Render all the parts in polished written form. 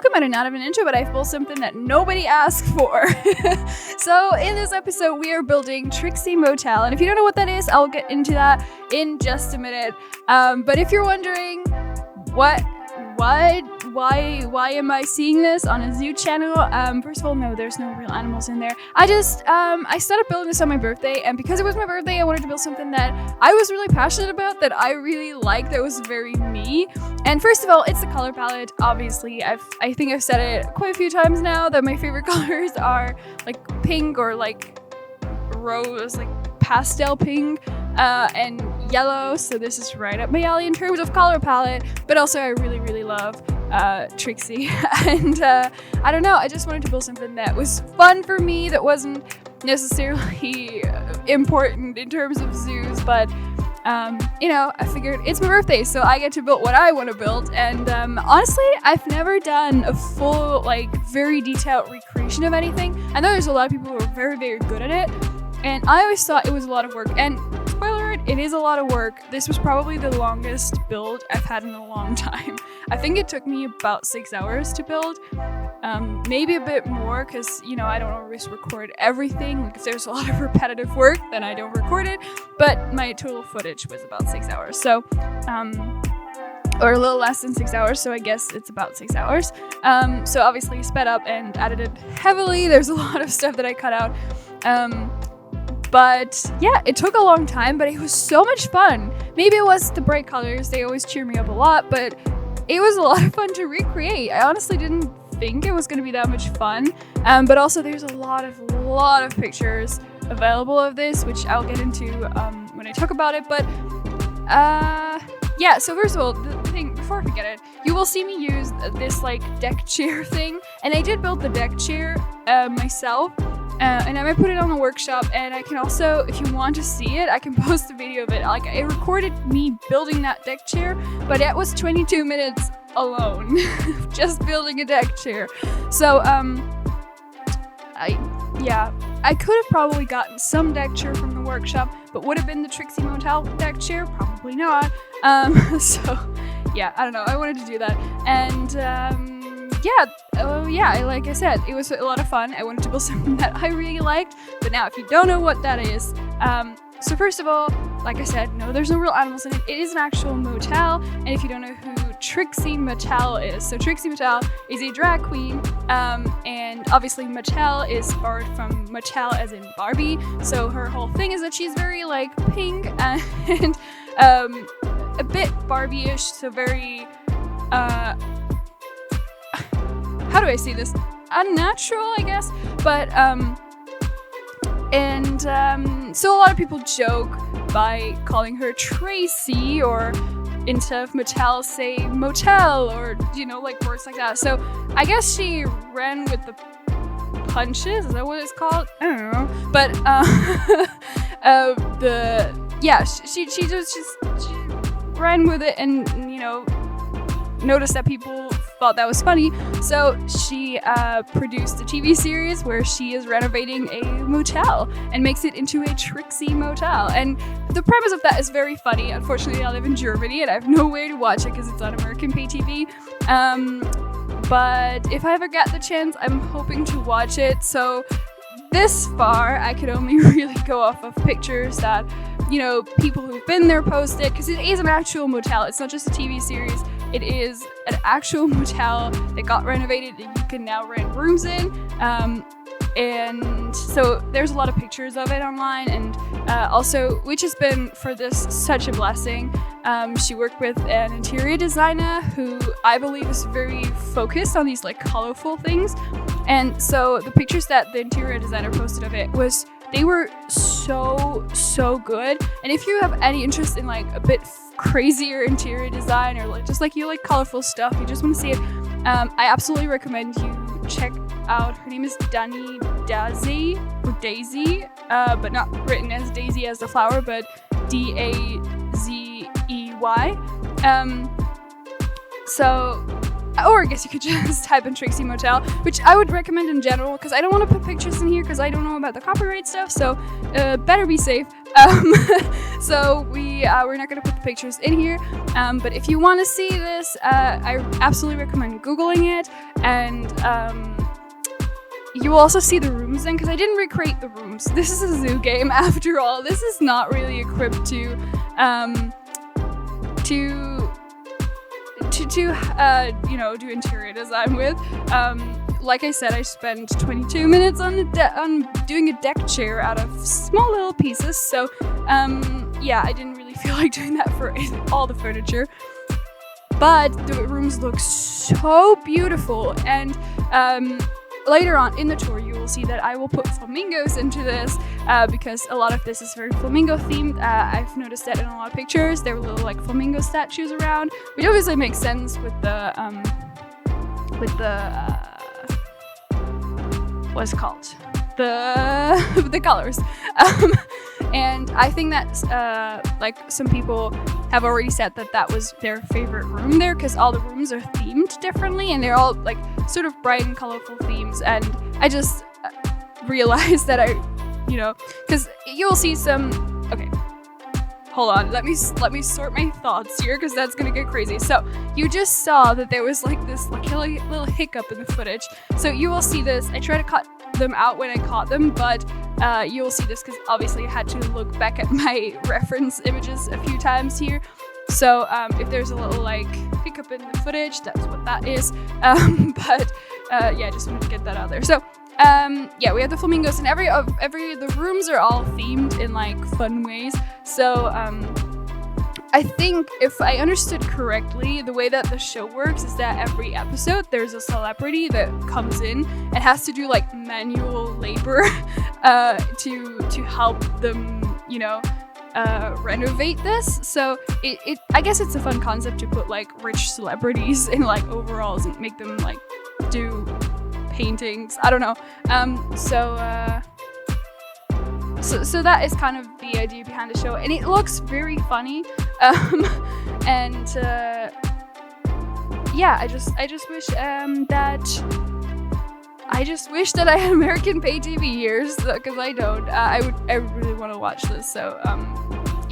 welcome. I do not have an intro, but I built something that nobody asked for. So in this episode, we are building Trixie Motel. And if you don't know what that is, I'll get into that in just a minute. But if you're wondering, why am I seeing this on a zoo channel? First of all, no, there's no real animals in there. I started building this on my birthday, and because it was my birthday, I wanted to build something that I was really passionate about, that I really liked, that was very me. And first of all, it's the color palette. Obviously, I think I've said it quite a few times now that my favorite colors are like pink or like rose, like pastel pink, and yellow. So this is right up my alley in terms of color palette. But also, I really love Trixie, and I don't know. I just wanted to build something that was fun for me, that wasn't necessarily important in terms of zoos, but I figured it's my birthday, so I get to build what I want to build. And honestly, I've never done a full, like, very detailed recreation of anything. I know there's a lot of people who are very good at it, and I always thought it was a lot of work. And spoiler alert, it is a lot of work. This was probably the longest build I've had in a long time. I think it took me about 6 hours to build. Maybe a bit more, because I don't always record everything. Like, if there's a lot of repetitive work, then I don't record it. But my total footage was about 6 hours, so or a little less than 6 hours. So I guess it's about 6 hours. So obviously sped up and edited heavily. There's a lot of stuff that I cut out. But yeah, it took a long time, but it was so much fun. Maybe it was the bright colors; they always cheer me up a lot. But it was a lot of fun to recreate. I honestly didn't think it was going to be that much fun, but also there's a lot of pictures available of this, which I'll get into when I talk about it. But yeah, so first of all, the thing, before I forget it, you will see me use this like deck chair thing, and I did build the deck chair myself, and I might put it on the workshop. And I can also, if you want to see it, I can post a video of it. Like, I recorded me building that deck chair, but it was 22 minutes alone, just building a deck chair. So I could have probably gotten some deck chair from the workshop, but would have been the Trixie Motel deck chair? Probably not. So yeah, I don't know. I wanted to do that, and like I said, it was a lot of fun. I wanted to build something that I really liked. But now, if you don't know what that is, so first of all, like I said, no, there's no real animals in it. It is an actual motel, and if you don't know who Trixie Motel is, so Trixie Motel is a drag queen, and obviously Motel is borrowed from Motel as in Barbie. So her whole thing is that she's very like pink and a bit Barbie-ish, so very how do I say this? Unnatural, I guess. But so a lot of people joke by calling her Tracy, or instead of Motel, say Motel, or like words like that. So I guess she ran with the punches. Is that what it's called? I don't know. But she ran with it, and noticed that people thought that was funny, so she produced a TV series where she is renovating a motel and makes it into a Trixie Motel. And the premise of that is very funny. Unfortunately, I live in Germany and I have no way to watch it because it's on American pay TV. But if I ever get the chance, I'm hoping to watch it. So this far, I could only really go off of pictures that people who've been there posted, because it is an actual motel. It's not just a TV series. It is an actual motel that got renovated and you can now rent rooms in. And so there's a lot of pictures of it online, and also, which has been for this such a blessing. She worked with an interior designer who I believe is very focused on these like colorful things. And so the pictures that the interior designer posted of it they were so good. And if you have any interest in like a bit crazier interior design, or like just like you like colorful stuff, you just want to see it, I absolutely recommend you check out. Her name is Daisy, or Daisy, but not written as Daisy as the flower, but Dazey. So or I guess you could just type in Trixie Motel, which I would recommend in general because I don't want to put pictures in here because I don't know about the copyright stuff, so better be safe. So we're not going to put the pictures in here, but if you want to see this, I absolutely recommend Googling it, and you will also see the rooms then, because I didn't recreate the rooms. This is a zoo game after all. This is not really equipped to do interior design with. Like I said, I spent 22 minutes on doing a deck chair out of small little pieces. So I didn't really feel like doing that for all the furniture. But the rooms look so beautiful, and later on in the tour, you will see that I will put flamingos into this because a lot of this is very flamingo themed. I've noticed that in a lot of pictures. There were little like flamingo statues around, which obviously makes sense with the what's it called? The colors. And I think that like some people have already said that was their favorite room there, because all the rooms are themed differently and they're all like sort of bright and colorful themes. And I just realized that because you'll see some. Okay, hold on. Let me sort my thoughts here, because that's gonna get crazy. So you just saw that there was like this like little hiccup in the footage. So you will see this. I try to cut them out when I caught them, but you will see this because obviously I had to look back at my reference images a few times here. So if there's a little like hiccup in the footage, that's what that is. But I just wanted to get that out there. So we have the flamingos, and the rooms are all themed in like fun ways. So I think if I understood correctly, the way that the show works is that every episode there's a celebrity that comes in and has to do like manual labor to help them, renovate this. So I guess it's a fun concept to put like rich celebrities in like overalls and make them like do paintings. I don't know. So that is kind of the idea behind the show, and it looks very funny. I just wish that I had American pay TV years, because I don't. I really want to watch this. So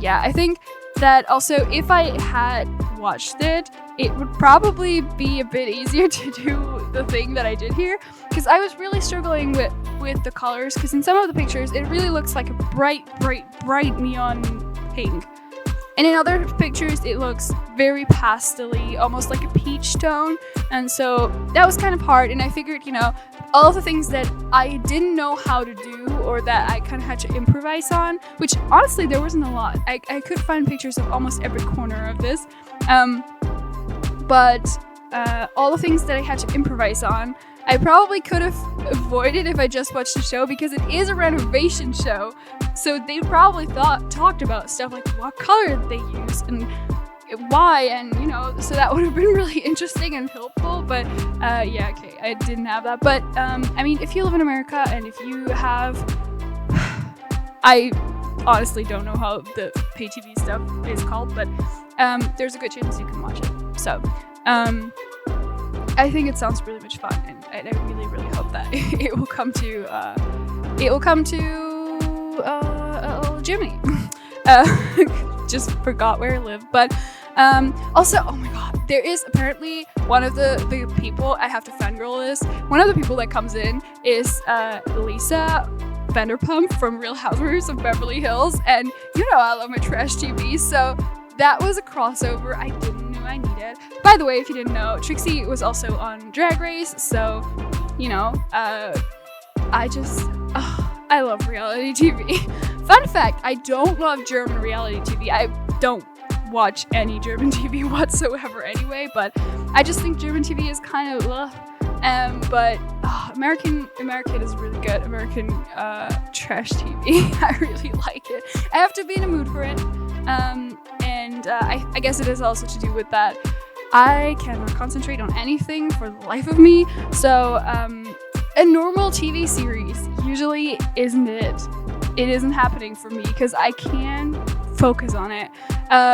I think that also if I had watched it, it would probably be a bit easier to do the thing that I did here, because I was really struggling with the colors, because in some of the pictures it really looks like a bright neon pink, and in other pictures it looks very pastel-y, almost like a peach tone. And so that was kind of hard, and I figured all of the things that I didn't know how to do, or that I kind of had to improvise on, which honestly there wasn't a lot. I could find pictures of almost every corner of this, but all the things that I had to improvise on, I probably could have avoided if I just watched the show, because it is a renovation show. So they probably talked about stuff like what color they use and why, and so that would have been really interesting and helpful. But I didn't have that. But if you live in America and if you have, I honestly don't know how the pay TV stuff is called, but there's a good chance you can watch it. So I think it sounds really much fun, and I really, really hope that it will come to Germany. Just forgot where I live, but also, oh my god, there is apparently one of the people I have to fangirl is one of the people that comes in is Lisa Vanderpump from Real Housewives of Beverly Hills, and I love my trash TV, so that was a crossover I didn't know I needed. By the way, if you didn't know, Trixie was also on Drag Race, so I love reality TV. Fun fact, I don't love German reality TV. I don't watch any German TV whatsoever anyway, but I just think German TV is kind of but American is really good. American trash TV. I really like it. I have to be in a mood for it. And I guess it is also to do with that I cannot concentrate on anything for the life of me. So a normal TV series usually isn't it. It isn't happening for me because I can focus on it.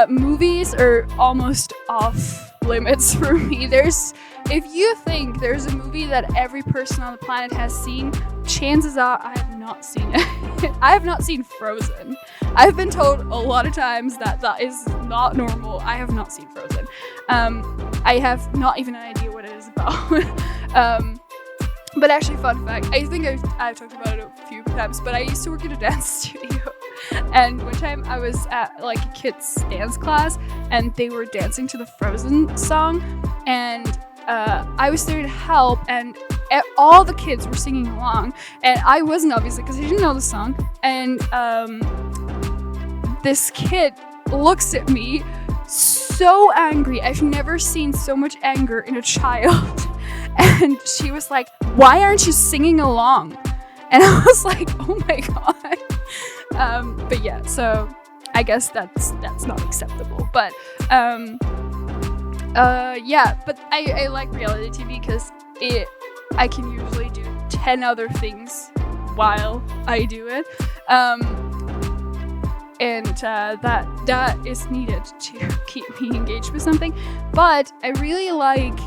Movies are almost off limits for me. There's if you think there's a movie that every person on the planet has seen, chances are I have not seen it. I have not seen Frozen. I've been told a lot of times that that is not normal. I have not seen Frozen. I have not even an idea what it is about. But actually, fun fact, I think I've talked about it a few times, but I used to work at a dance studio. And one time I was at like a kids dance class and they were dancing to the Frozen song, and I was there to help, and all the kids were singing along, and I wasn't, obviously, because I didn't know the song. And this kid looks at me so angry. I've never seen so much anger in a child. And she was like, "Why aren't you singing along?" And I was like, "Oh my god." But yeah, so I guess that's not acceptable. But yeah, but I like reality TV because I can usually do 10 other things while I do it. And that is needed to keep me engaged with something. But I really like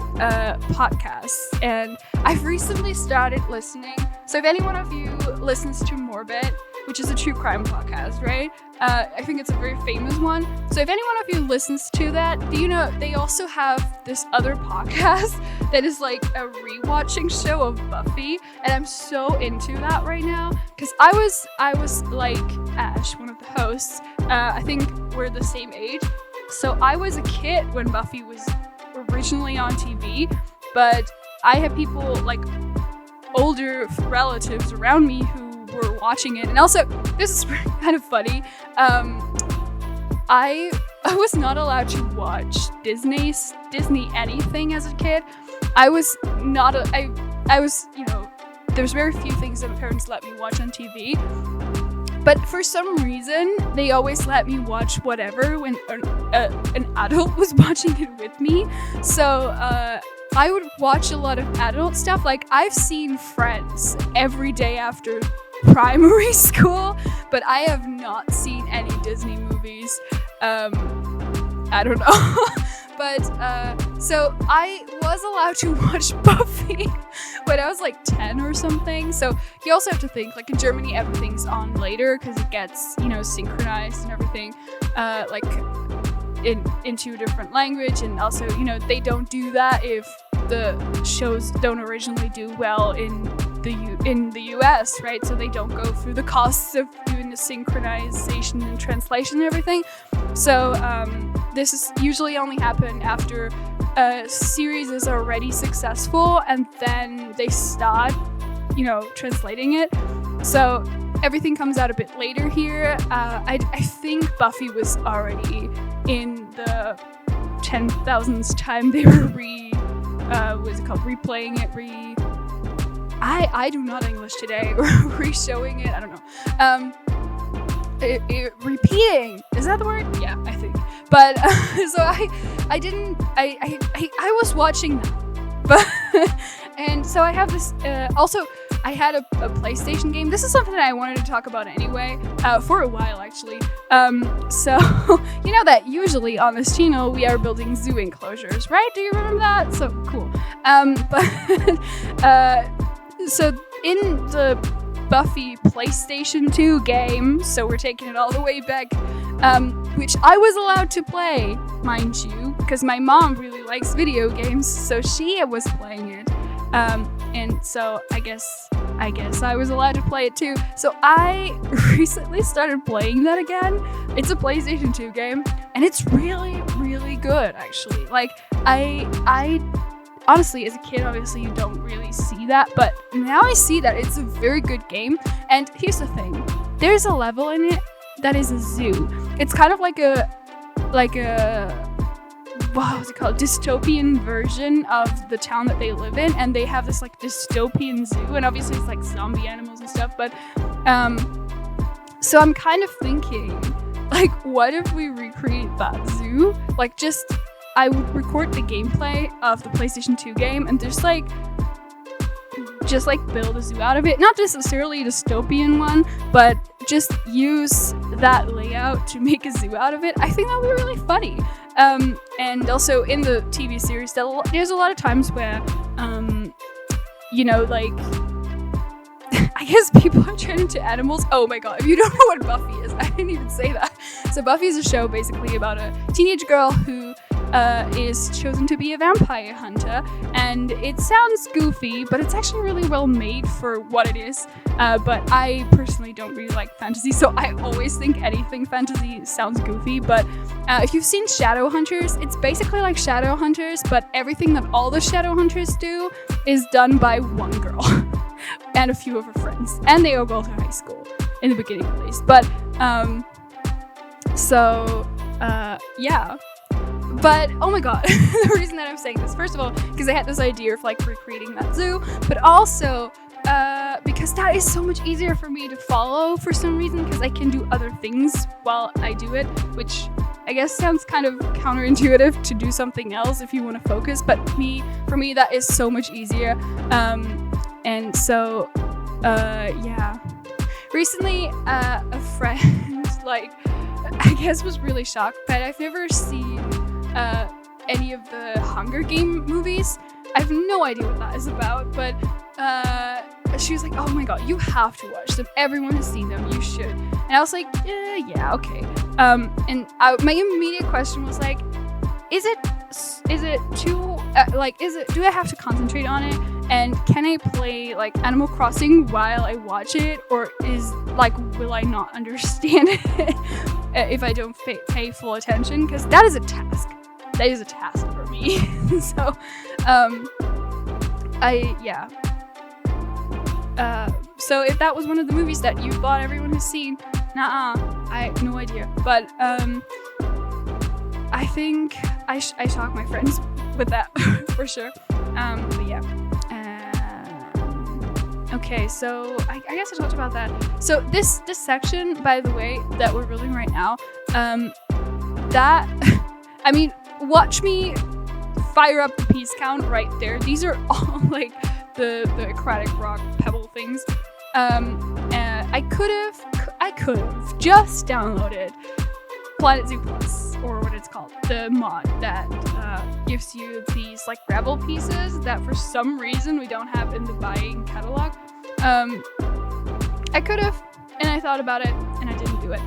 podcasts, and I've recently started listening. So if any one of you listens to Morbid, which is a true crime podcast, right? I think it's a very famous one. So if any one of you listens to that, do you know they also have this other podcast that is like a rewatching show of Buffy, and I'm so into that right now because I was like Ash, one of the hosts. I think we're the same age, so I was a kid when Buffy was originally on TV, but I had people like older relatives around me who were watching it. And also, this is kind of funny, I was not allowed to watch Disney anything as a kid. I was, you know, there's very few things that my parents let me watch on TV, but for some reason they always let me watch whatever when an adult was watching it with me. So I would watch a lot of adult stuff. Like, I've seen Friends every day after primary school, but I have not seen any Disney movies. I don't know. But so I was allowed to watch Buffy when I was like 10 or something. So you also have to think, like, in Germany everything's on later because it gets, you know, synchronized and everything, like into a different language. And also, you know, they don't do that if the shows don't originally do well in the US, right? So they don't go through the costs of doing the synchronization and translation and everything. So this is usually only happen after a series is already successful, and then they start, you know, translating it. So everything comes out a bit later here. I think Buffy was already in the 10,000th time they were replaying it, I do not English today, or re-showing it, I don't know. Repeating, is that the word? Yeah, I think. But so I was watching that, but and so I have this. Also, I had a PlayStation game. This is something that I wanted to talk about anyway, for a while actually. So you know that usually on this channel we are building zoo enclosures, right? Do you remember that? So cool. But so in the Buffy PlayStation 2 game, so we're taking it all the way back, which I was allowed to play, mind you, because my mom really likes video games, so she was playing it, and so I guess I was allowed to play it too. So I recently started playing that again. It's a PlayStation 2 game, and it's really, really good, actually. Like, I honestly, as a kid, obviously you don't really see that, but now I see that it's a very good game. And here's the thing, there's a level in it that is a zoo. It's kind of like a what was it called, dystopian version of the town that they live in, and they have this like dystopian zoo, and obviously it's like zombie animals and stuff, but so I'm kind of thinking, like, what if we recreate that zoo? Like, I would record the gameplay of the PlayStation 2 game and just build a zoo out of it. Not necessarily a dystopian one, but just use that layout to make a zoo out of it, I think that would be really funny. And also in the TV series, there's a lot of times where, like, I guess people are turned into animals. Oh my god, if you don't know what Buffy is, I didn't even say that. So Buffy is a show basically about a teenage girl who is chosen to be a vampire hunter, and it sounds goofy, but it's actually really well made for what it is. But I personally don't really like fantasy, so I always think anything fantasy sounds goofy. But if you've seen Shadowhunters, it's basically like Shadowhunters, but everything that all the Shadowhunters do is done by one girl and a few of her friends, and they all go to high school in the beginning at least. But yeah. But oh my god, the reason that I'm saying this, first of all, because I had this idea of like recreating that zoo, but also because that is so much easier for me to follow for some reason, because I can do other things while I do it, which I guess sounds kind of counterintuitive to do something else if you want to focus, but for me that is so much easier. And so yeah, recently a friend like I guess was really shocked, but I've never seen any of the Hunger Game movies. I have no idea what that is about, but she was like, oh my god, you have to watch them. Everyone has seen them, you should. And I was like, yeah, okay. And my immediate question was like, is it too, do I have to concentrate on it? And can I play like Animal Crossing while I watch it? Or will I not understand it if I don't pay full attention? Because that is a task. That is a task for me. So, so if that was one of the movies that you thought everyone has seen, I have no idea. But, I think I shocked my friends with that for sure. But yeah. Okay, so I guess I talked about that. So this section, by the way, that we're building right now, watch me fire up the piece count right there. These are all like the aquatic rock pebble things. I could have just downloaded Planet Zoo Plus, or what it's called, the mod that gives you these like gravel pieces that for some reason we don't have in the buying catalog. I could have, and I thought about it, and I didn't do it.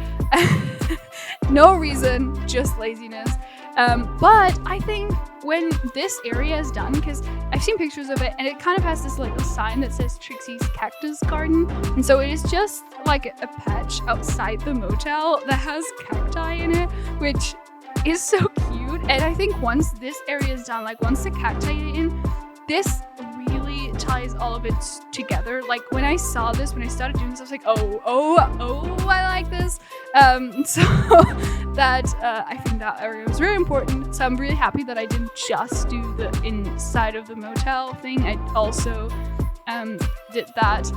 No reason, just laziness. But I think when this area is done, because I've seen pictures of it, and it kind of has this little sign that says Trixie's Cactus Garden, and so it is just like a patch outside the motel that has cacti in it, which is so cute. And I think once this area is done, like once the cacti are in, this really ties all of it together. Like when I saw this, when I started doing this, I was like, oh, I like this. So that I think that area was very important. So I'm really happy that I didn't just do the inside of the motel thing. I also did that,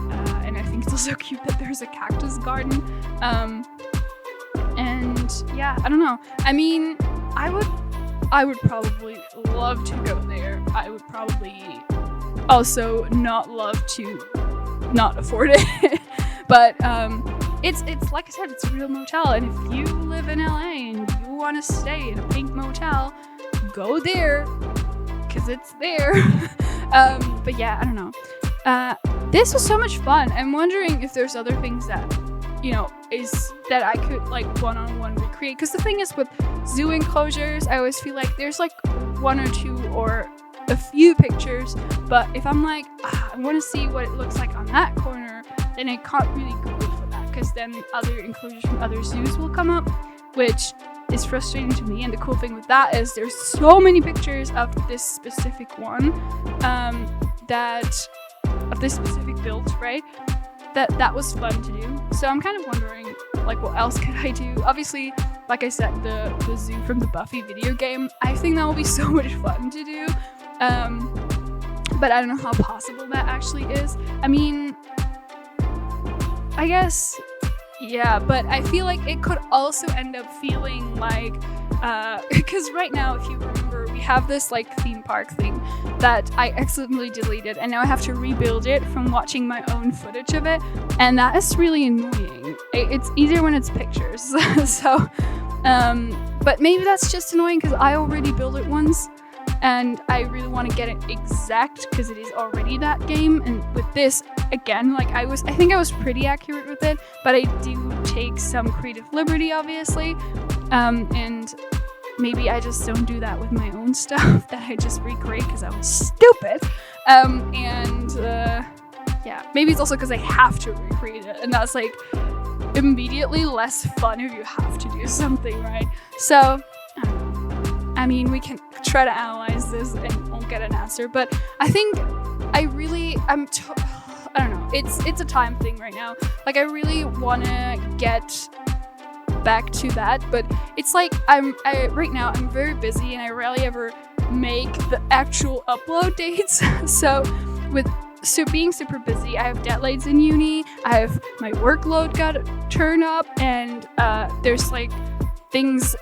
and I think it's also cute that there's a cactus garden. And yeah, I don't know. I mean, I would probably love to go there. I would probably also not love to not afford it. But it's like I said, it's a real motel, and if you live in LA and you want to stay in a pink motel, go there, because it's there. But yeah, I don't know. This was so much fun. I'm wondering if there's other things that, is that I could like one-on-one recreate, because the thing is with zoo enclosures, I always feel like there's like one or two or a few pictures, but if I'm like, I want to see what it looks like on that corner, then I can't really Google for that, because then other enclosures from other zoos will come up, which is frustrating to me. And the cool thing with that is there's so many pictures of this specific one, of this specific build, right? That was fun to do. So I'm kind of wondering, like, what else could I do? Obviously, like I said, the zoo from the Buffy video game, I think that will be so much fun to do. But I don't know how possible that actually is. I mean, I guess, yeah, but I feel like it could also end up feeling like, because right now, if you remember, we have this like theme park thing that I accidentally deleted, and now I have to rebuild it from watching my own footage of it, and that is really annoying. It's easier when it's pictures. So, but maybe that's just annoying because I already built it once, and I really want to get it exact because it is already that game. And with this, again, like I think I was pretty accurate with it, but I do take some creative liberty, obviously, and maybe I just don't do that with my own stuff that I just recreate because I was stupid. Yeah, maybe it's also because I have to recreate it, and that's like immediately less fun if you have to do something, right? So, I mean, we can try to analyze this and won't get an answer, but I think I don't know, it's a time thing right now. Like, I really want to get back to that, but it's like right now I'm very busy and I rarely ever make the actual upload dates. So being super busy, I have deadlines in uni, I have my workload got to turn up, and there's like things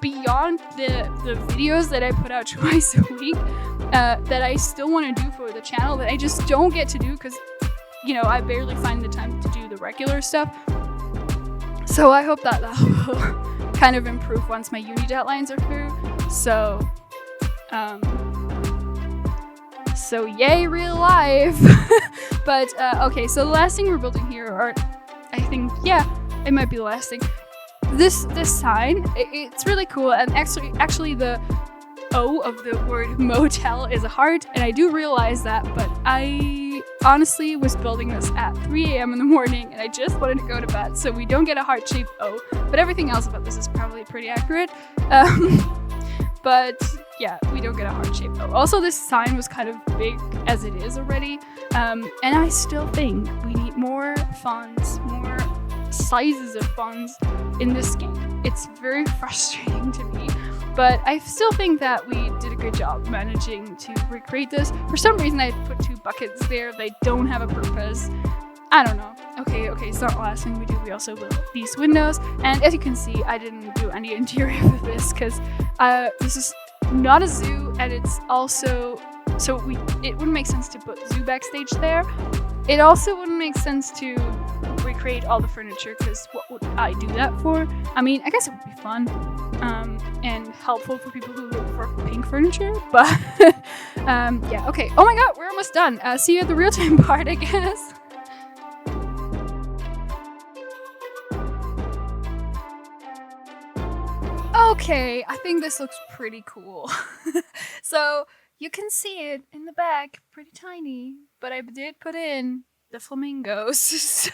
beyond the videos that I put out twice a week that I still want to do for the channel that I just don't get to do because, you know, I barely find the time to do the regular stuff. So I hope that will kind of improve once my uni deadlines are through. So yay, real life. But okay, so the last thing we're building here are, I think, yeah, it might be the last thing. This sign, it's really cool, and actually the O of the word motel is a heart, and I do realize that, but I honestly was building this at 3 a.m. in the morning, and I just wanted to go to bed, so we don't get a heart-shaped O, but everything else about this is probably pretty accurate. But yeah, we don't get a heart-shaped O. Also, this sign was kind of big as it is already, and I still think we need more fonts, more sizes of fonts in this game. It's very frustrating to me, but I still think that we did a good job managing to recreate this. For some reason, I put 2 buckets there. They don't have a purpose. I don't know. Okay, it's not the last thing we do. We also built these windows, and as you can see, I didn't do any interior for this because this is not a zoo, and it's also it wouldn't make sense to put zoo backstage there. It also wouldn't make sense to recreate all the furniture because what would I do that for? I mean, I guess it would be fun and helpful for people who look for pink furniture, but yeah, okay. Oh my god, we're almost done. See you at the real-time part, I guess. Okay, I think this looks pretty cool. So you can see it in the back, pretty tiny, but I did put in the flamingos. So,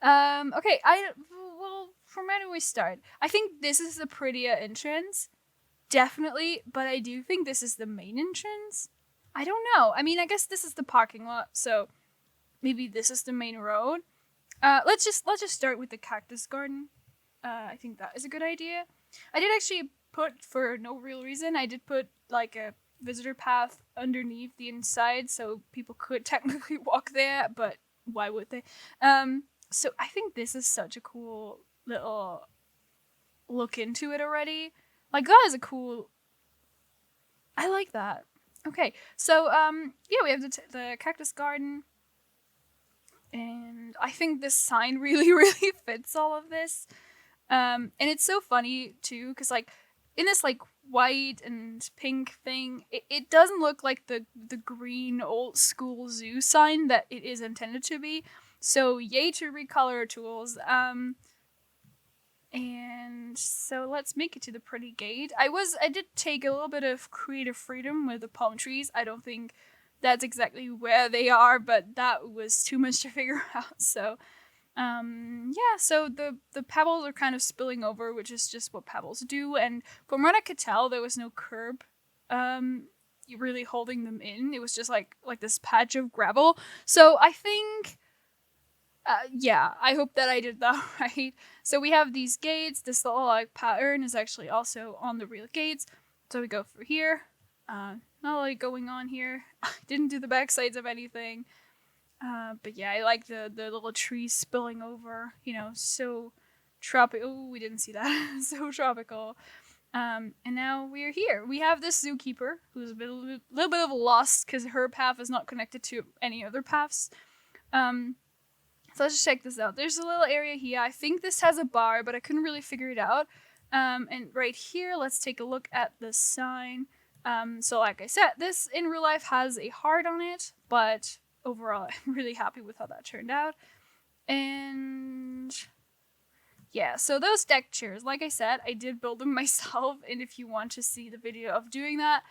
okay, well, from where do we start? I think this is the prettier entrance, definitely, but I do think this is the main entrance. I don't know. I mean, I guess this is the parking lot, so maybe this is the main road. Let's just start with the cactus garden. I think that is a good idea. I did actually put, for no real reason, I did put like a visitor path underneath the inside so people could technically walk there, but why would they? So I think this is such a cool little look into it already. Like, that is a cool, I like that. Okay, so yeah, we have the cactus garden, and I think this sign really fits all of this. And it's so funny too, because like in this like white and pink thing, it doesn't look like the green old school zoo sign that it is intended to be. So yay to recolor tools. And so let's make it to the pretty gate. I did take a little bit of creative freedom with the palm trees. I don't think that's exactly where they are, but that was too much to figure out. So yeah, so the pebbles are kind of spilling over, which is just what pebbles do, and from what I could tell, there was no curb really holding them in. It was just like this patch of gravel. So I think yeah, I hope that I did that right. So we have these gates. This little like pattern is actually also on the real gates. So we go through here. Not like going on here. I didn't do the back sides of anything. But yeah, I like the little trees spilling over, you know, so tropical. Oh, we didn't see that. So tropical. And now we're here. We have this zookeeper who's a little bit of lost because her path is not connected to any other paths. So let's just check this out. There's a little area here. I think this has a bar, but I couldn't really figure it out. And right here, let's take a look at the sign. So like I said, this in real life has a heart on it, but overall, I'm really happy with how that turned out. And yeah, so those deck chairs, like I said, I did build them myself. And if you want to see the video of doing that,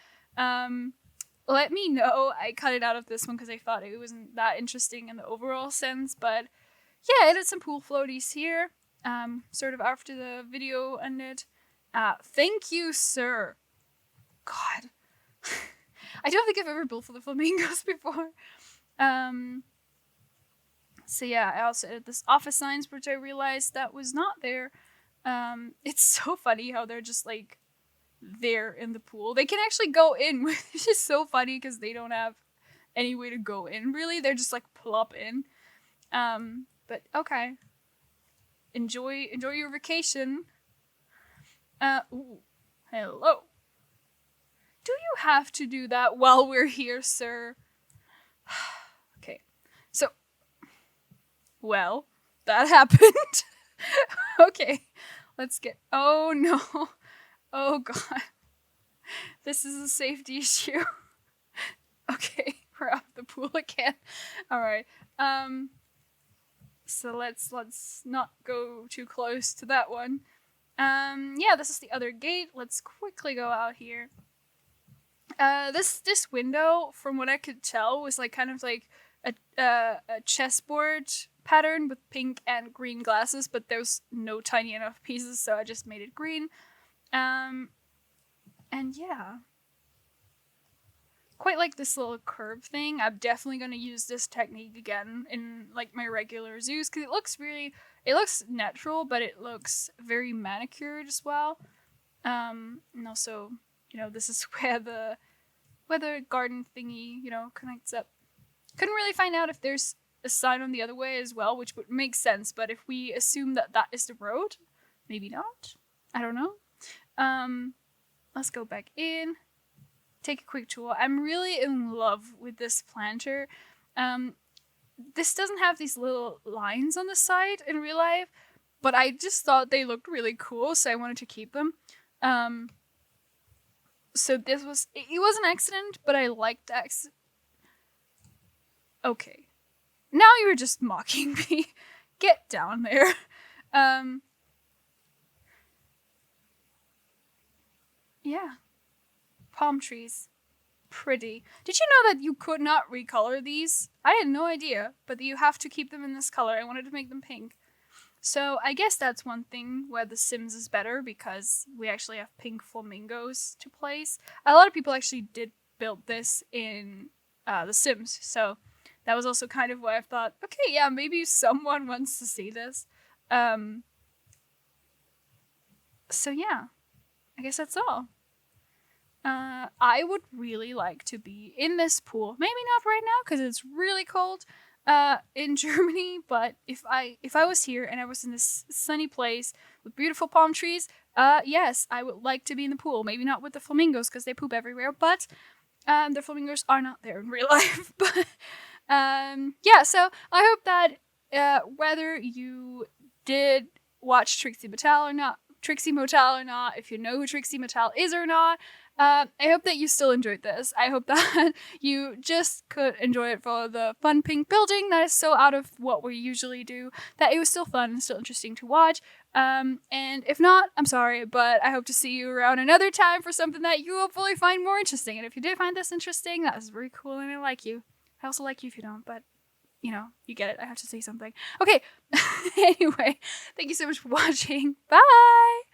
let me know. I cut it out of this one because I thought it wasn't that interesting in the overall sense. But yeah, I did some pool floaties here, sort of after the video ended. Thank you, sir. God. I don't think I've ever built for the flamingos before. So yeah, I also added this office signs, which I realized that was not there. It's so funny how they're just like there in the pool. They can actually go in, which is so funny because they don't have any way to go in, really. They're just like plop in. But okay. Enjoy your vacation. Ooh, hello. Do you have to do that while we're here, sir? Okay. So, well, that happened. Okay. Let's get... Oh, no. Oh, God. This is a safety issue. Okay. We're out of the pool again. All right. So let's not go too close to that one. Yeah, this is the other gate. Let's quickly go out here. This window, from what I could tell, was like kind of like a chessboard pattern with pink and green glasses, but there's no tiny enough pieces, so I just made it green. And yeah. Quite like this little curve thing. I'm definitely going to use this technique again in like my regular zoos because it looks natural, but it looks very manicured as well. And also, you know, this is where the garden thingy, you know, connects up. Couldn't really find out if there's a sign on the other way as well, which would make sense, but if we assume that that is the road, maybe not. I don't know. Let's go back in. Take a quick tour. I'm really in love with this planter. This doesn't have these little lines on the side in real life, but I just thought they looked really cool, so I wanted to keep them. So it was an accident, but I liked that. Okay. Now you're just mocking me. Get down there. Yeah. Palm trees. Pretty. Did you know that you could not recolor these? I had no idea, but you have to keep them in this color. I wanted to make them pink. So I guess that's one thing where The Sims is better because we actually have pink flamingos to place. A lot of people actually did build this in The Sims, so that was also kind of why I thought, okay, yeah, maybe someone wants to see this. So yeah, I guess that's all. I would really like to be in this pool. Maybe not right now because it's really cold in Germany, but if I was here and I was in this sunny place with beautiful palm trees, yes, I would like to be in the pool. Maybe not with the flamingos because they poop everywhere, but the flamingos are not there in real life. But yeah, so I hope that whether you did watch Trixie Motel or not, if you know who Trixie Motel is or not, I hope that you still enjoyed this. I hope that you just could enjoy it for the fun pink building that is so out of what we usually do, that it was still fun and still interesting to watch. And if not, I'm sorry, but I hope to see you around another time for something that you hopefully find more interesting. And if you did find this interesting, that is very cool and I like you. I also like you if you don't, but you know, you get it. I have to say something. Okay. Anyway, thank you so much for watching. Bye!